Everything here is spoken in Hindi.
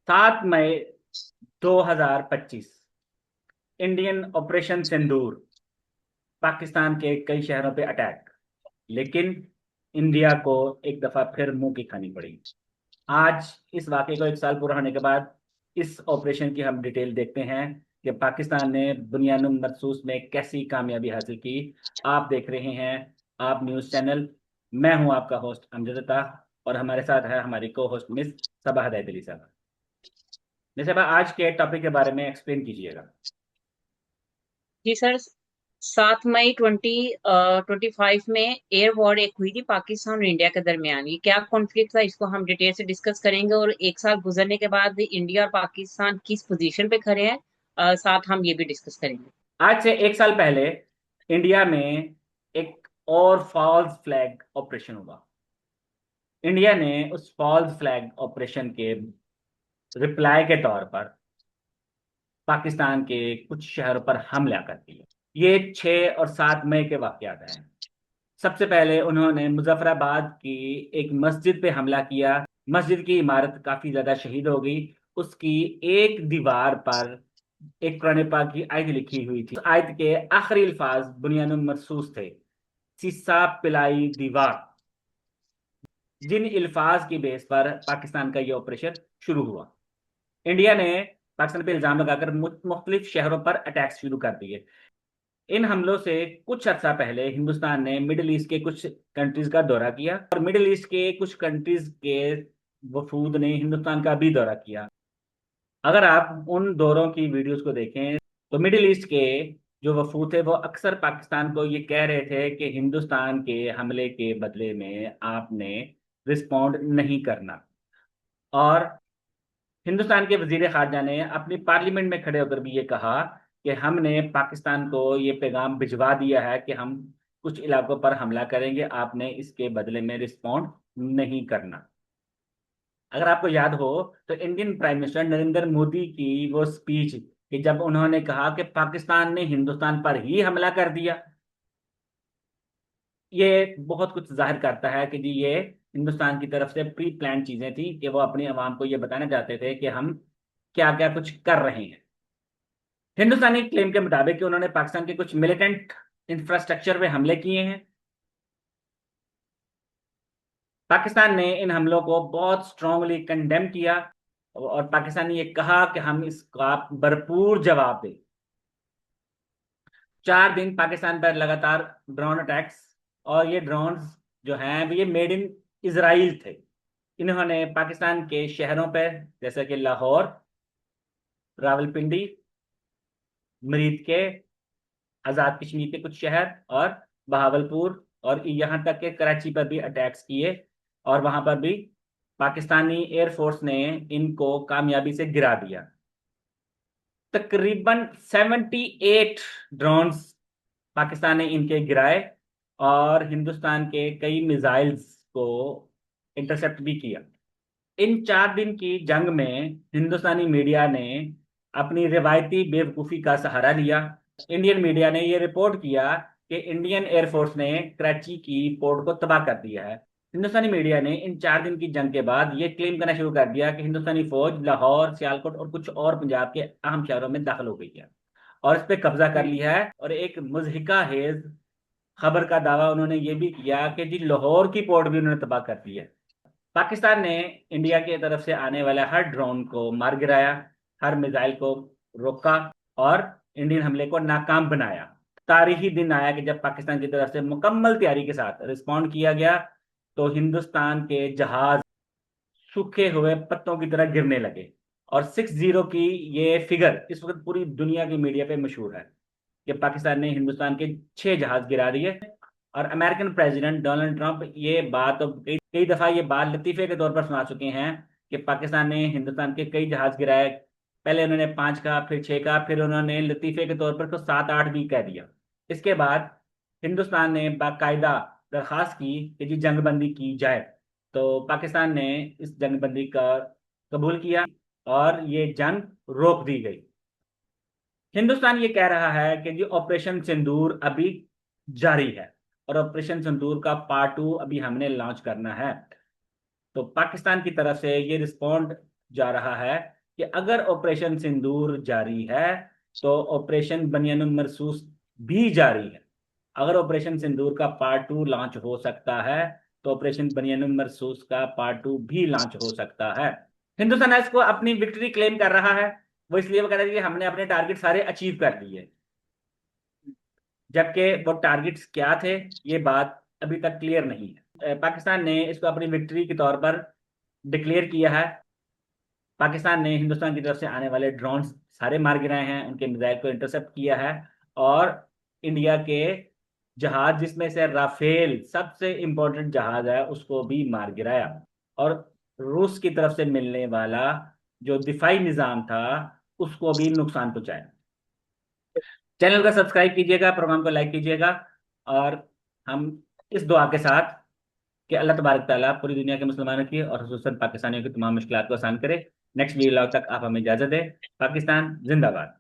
7 मई 2025 इंडियन ऑपरेशन सिंदूर। पाकिस्तान के कई शहरों पे अटैक, लेकिन इंडिया को एक दफा फिर मुंह की खानी पड़ी। आज इस वाकये को 1 साल पूरा होने के बाद इस ऑपरेशन की हम डिटेल देखते हैं कि पाकिस्तान ने बुनियानुल मरसूस में कैसी कामयाबी हासिल की। आप देख रहे हैं आप न्यूज़ चैनल। मैं हूं आपका होस्ट अमजद, और हमारे साथ है हमारी को होस्ट मिस सबा हदैत अली साहब। मिस सबा, आज के टॉपिक के बारे में एक्सप्लेन कीजिएगा। जी सर। 7 मई 2025 में एयर वॉर एक हुई थी पाकिस्तान और इंडिया के दरमियान। ये क्या कॉन्फ्लिक्ट था, इसको हम डिटेल से डिस्कस करेंगे। और 1 साल गुजरने के बाद इंडिया और पाकिस्तान किस पोजीशन पे खड़े हैं, साथ हम ये भी डिस्कस करेंगे। आज से 1 साल पहले इंडिया में एक और फॉल्स फ्लैग ऑपरेशन हुआ। इंडिया ने उस फॉल्स फ्लैग ऑपरेशन के रिप्लाई के तौर पर पाकिस्तान के कुछ शहरों पर हमला कर दिया। ये 6 और 7 मई के वाकयात हैं। सबसे पहले उन्होंने मुजफ्फराबाद की एक मस्जिद पे हमला किया। मस्जिद की इमारत काफी ज्यादा शहीद हो गई। उसकी एक दीवार पर एक कुरान पाक की आयत लिखी हुई थी। उस आयत के आखिरी अल्फाज बुनियानुल मरसूस थे, सीसा पिलाई दीवार। जिन अल्फाज की बेस पर पाकिस्तान का यह ऑपरेशन शुरू हुआ। इंडिया ने पाकिस्तान पे इल्जाम लगाकर मुख्तलिफ शहरों पर अटैक शुरू कर दिए। इन हमलों से कुछ अर्सा पहले हिंदुस्तान ने मिडिल ईस्ट के कुछ कंट्रीज का दौरा किया, और मिडिल ईस्ट के कुछ कंट्रीज के वफूद ने हिंदुस्तान का भी दौरा किया। अगर आप उन दौरों की वीडियोस को देखें तो मिडिल ईस्ट के जो वफूद थे वो अक्सर पाकिस्तान को ये कह रहे थे कि हिंदुस्तान के हमले के बदले में आपने रिस्पॉन्ड नहीं करना। और हिंदुस्तान के वजीर खारजा ने अपनी पार्लियामेंट में खड़े होकर भी ये कहा कि हमने पाकिस्तान को ये पैगाम भिजवा दिया है कि हम कुछ इलाकों पर हमला करेंगे, आपने इसके बदले में रिस्पॉन्ड नहीं करना। अगर आपको याद हो तो Indian prime minister Narendra Modi की वो स्पीच, कि जब उन्होंने कहा कि पाकिस्तान ने हिंदुस्तान पर ही हमला कर दिया, ये बहुत कुछ जाहिर करता है कि जी ये हिंदुस्तान की तरफ से प्री प्लान चीजें थी, कि वो अपनी आवाम को ये बताना चाहते थे कि हम क्या क्या कुछ कर रहे हैं। हिंदुस्तानी क्लेम के मुताबिक कि उन्होंने पाकिस्तान के कुछ मिलिटेंट इंफ्रास्ट्रक्चर पे हमले किए हैं। पाकिस्तान ने इन हमलों को बहुत स्ट्रांगली कंडेम किया, और पाकिस्तान ने ये कहा कि हम इसका भरपूर जवाब दें। 4 दिन पाकिस्तान पर लगातार ड्रोन अटैक्स, और ये ड्रोन्स जो हैं ये मेड इन इसराइल थे। इन्होंने पाकिस्तान के शहरों पर, जैसे कि लाहौर, रावलपिंडी, मरीद के, आजाद कश्मीर के कुछ शहर, और बहावलपुर, और यहाँ तक के कराची पर भी अटैक्स किए। और वहां पर भी पाकिस्तानी एयरफोर्स ने इनको कामयाबी से गिरा दिया। तकरीबन 78 ड्रोन्स पाकिस्तान ने इनके गिराए, और हिंदुस्तान के कई मिसाइल्स को इंटरसेप्ट भी किया। इन 4 दिन की जंग में हिंदुस्तानी मीडिया ने अपनी रिवायती बेवकूफ़ी का सहारा लिया। इंडियन मीडिया ने यह रिपोर्ट किया कि इंडियन एयरफोर्स ने कराची की पोर्ट को तबाह कर दिया है। हिंदुस्तानी मीडिया ने इन 4 दिन की जंग के बाद यह क्लेम करना शुरू कर दिया कि हिंदुस्तानी फौज लाहौर, सियालकोट और कुछ और पंजाब के अहम शहरों में दाखिल हो गई है और इस पे कब्जा कर लिया है। और एक मुजहिका हेज खबर का दावा उन्होंने ये भी किया कि जी लाहौर की पोर्ट भी उन्होंने तबाह कर दी है। पाकिस्तान ने इंडिया की तरफ से आने वाले हर ड्रोन को मार गिराया, हर मिसाइल को रोका, और इंडियन हमले को नाकाम बनाया। तारीखी दिन आया कि जब पाकिस्तान की तरफ से मुकम्मल तैयारी के साथ रिस्पॉन्ड किया गया, तो हिंदुस्तान के जहाज सूखे हुए पत्तों की तरह गिरने लगे। और 60 की ये फिगर इस वक्त पूरी दुनिया की मीडिया पे मशहूर है कि पाकिस्तान ने हिंदुस्तान के 6 जहाज गिरा दिए। और अमेरिकन प्रेसिडेंट डोनाल्ड ट्रंप ये बात अब कई कई दफा ये बात लतीफे के तौर पर सुना चुके हैं कि पाकिस्तान ने हिंदुस्तान के कई जहाज गिराए। पहले उन्होंने 5 का, फिर 6 का, फिर उन्होंने लतीफे के तौर पर तो 7 8 भी कह दिया। इसके बाद हिंदुस्तान ने बाकायदा दरखास्त की कि जी जंगबंदी की जाए। तो पाकिस्तान ने इस जंगबंदी का कबूल किया, और ये जंग रोक दी गई। हिंदुस्तान ये कह रहा है कि जी ऑपरेशन सिंदूर अभी जारी है, और ऑपरेशन सिंदूर का पार्ट 2 अभी हमने लॉन्च करना है। तो पाकिस्तान की तरफ से ये रिस्पॉन्ड जा रहा है कि अगर ऑपरेशन सिंदूर जारी है तो ऑपरेशन बनियानुल मरसूस भी जारी है। अगर ऑपरेशन सिंदूर का पार्ट 2 लॉन्च हो सकता है तो ऑपरेशन बनियानुल मरसूस का पार्ट 2 भी लॉन्च हो सकता है। हिंदुस्तान इसको अपनी विक्ट्री क्लेम कर रहा है। वो इसलिए वो कह रहा है कि हमने अपने टारगेट सारे अचीव कर लिए, जबकि वो टारगेट्स क्या थे ये बात अभी तक क्लियर नहीं है। पाकिस्तान ने इसको अपनी विक्ट्री के तौर पर डिक्लेयर किया है। पाकिस्तान ने हिंदुस्तान की तरफ से आने वाले ड्रोन सारे मार गिराए हैं, उनके मिसाइल को इंटरसेप्ट किया है। और इंडिया के जहाज जिसमें से राफेल सबसे इंपॉर्टेंट जहाज है उसको भी मार गिराया। और रूस की तरफ से मिलने वाला जो दिफाई निजाम था उसको भी नुकसान पहुंचाया। चैनल को सब्सक्राइब कीजिएगा, प्रोग्राम को लाइक कीजिएगा। और हम इस दुआ के साथ कि अल्लाह तबारक ताला पूरी दुनिया के मुसलमानों की और खुसूसन पाकिस्तानियों की तमाम मुश्किलात को आसान करे। नेक्स्ट वीडियो तक आप हमें इजाजत दें। पाकिस्तान जिंदाबाद।